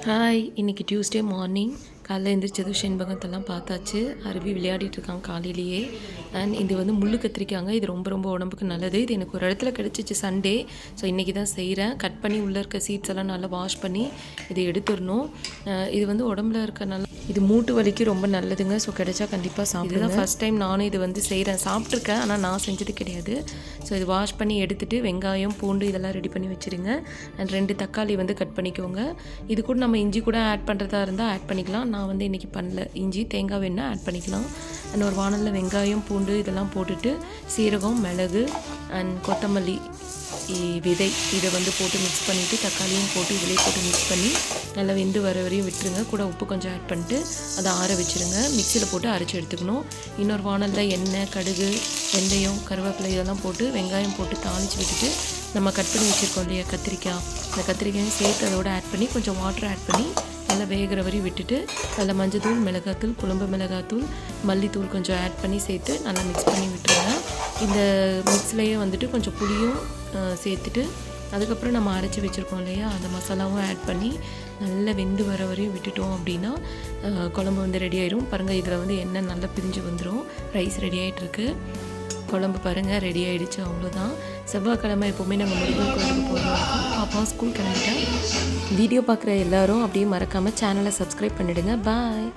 Hi, இன்றைக்கி Tuesday morning காலைல எழுந்திரிச்சதும் செண்பகத்தெல்லாம் பார்த்தாச்சு. அருவி விளையாடிட்டு இருக்காங்க காலையிலேயே. அண்ட் இது வந்து முள்ளு கத்திரிக்காங்க. இது ரொம்ப ரொம்ப உடம்புக்கு நல்லது. இது எனக்கு ஒரு இடத்துல கிடச்சிச்சு சண்டே. ஸோ இன்றைக்கி தான் செய்கிறேன். கட் பண்ணி உள்ளே இருக்க சீட்ஸ் எல்லாம் நல்லா வாஷ் பண்ணி இதை எடுத்துடணும். இது வந்து உடம்புல இருக்க நல்லா இது மூட்டு வலிக்கு ரொம்ப நல்லதுங்க. ஸோ கிடைச்சா கண்டிப்பாக சாப்பிடுங்க. இதுதான் ஃபஸ்ட் டைம் நானும் இது வந்து செய்கிறேன். சாப்பிட்ருக்கேன், ஆனால் நான் செஞ்சது கிடையாது. ஸோ இது வாஷ் பண்ணி எடுத்துகிட்டு வெங்காயம் பூண்டு இதெல்லாம் ரெடி பண்ணி வச்சுருங்க. அண்ட் 2 தக்காளி வந்து கட் பண்ணிக்கோங்க. இது கூட நம்ம இஞ்சி கூட ஆட் பண்ணுறதா இருந்தால் ஆட் பண்ணிக்கலாம். நான் வந்து இன்றைக்கி பண்ணல. இஞ்சி தேங்காய் வேணால் ஆட் பண்ணிக்கலாம். அண்ட் ஒரு வானலில் வெங்காயம் பூண்டு இதெல்லாம் போட்டுட்டு சீரகம் மிளகு அண்ட் கொத்தமல்லி விதை இதை வந்து போட்டு மிக்ஸ் பண்ணிவிட்டு தக்காளியும் போட்டு இதிலே போட்டு மிக்ஸ் பண்ணி நல்லா வெந்து வர வரையும் விட்டுருங்க. கூட உப்பு கொஞ்சம் ஆட் பண்ணிட்டு அதை ஆற வச்சுருங்க. மிக்சியில் போட்டு அரைச்சி எடுத்துக்கணும். இன்னொரு வானலில் எண்ணெய் கடுகு வெந்தயம் கருவேப்பிலை இதெல்லாம் போட்டு வெங்காயம் போட்டு தாளித்து விட்டுட்டு நம்ம கட் பண்ணி வச்சுருக்கோம் இல்லையா கத்திரிக்காய், அந்த கத்திரிக்காயும் சேர்த்து அதோடு ஆட் பண்ணி கொஞ்சம் வாட்டர் ஆட் பண்ணி நல்லா வேகிற வரையும் விட்டுட்டு அதில் மஞ்சத்தூள் மிளகாத்தூள் குழம்பு மிளகாத்தூள் மல்லித்தூள் கொஞ்சம் ஆட் பண்ணி சேர்த்து நல்லா மிக்ஸ் பண்ணி விட்டுருங்க. இந்த மிக்ஸ்லேயே வந்துட்டு கொஞ்சம் புளியும் சேர்த்துட்டு அதுக்கப்புறம் நம்ம அரைச்சி வச்சுருக்கோம் இல்லையா அந்த மசாலாவும் ஆட் பண்ணி நல்லா வெந்து வர வரையும் விட்டுட்டோம் அப்படின்னா குழம்பு வந்து ரெடி ஆயிடும். பாருங்கள், இதில் வந்து எண்ணெய் நல்லா பிரிஞ்சு வந்துடும். ரைஸ் ரெடி ஆகிட்டுருக்கு. குழம்பு பாருங்கள் ரெடி ஆகிடுச்சு. அவ்வளோதான். செவ்வாய்க்கிழமை எப்போவுமே நாங்கள் முருகன் கோயிலுக்கு போகிறோம். பாப்பா ஸ்கூல் கிளம்பிட்டேன். வீடியோ பார்க்குற எல்லோரும் அப்படியே மறக்காமல் சேனலை சப்ஸ்கிரைப் பண்ணிவிடுங்க. பாய்.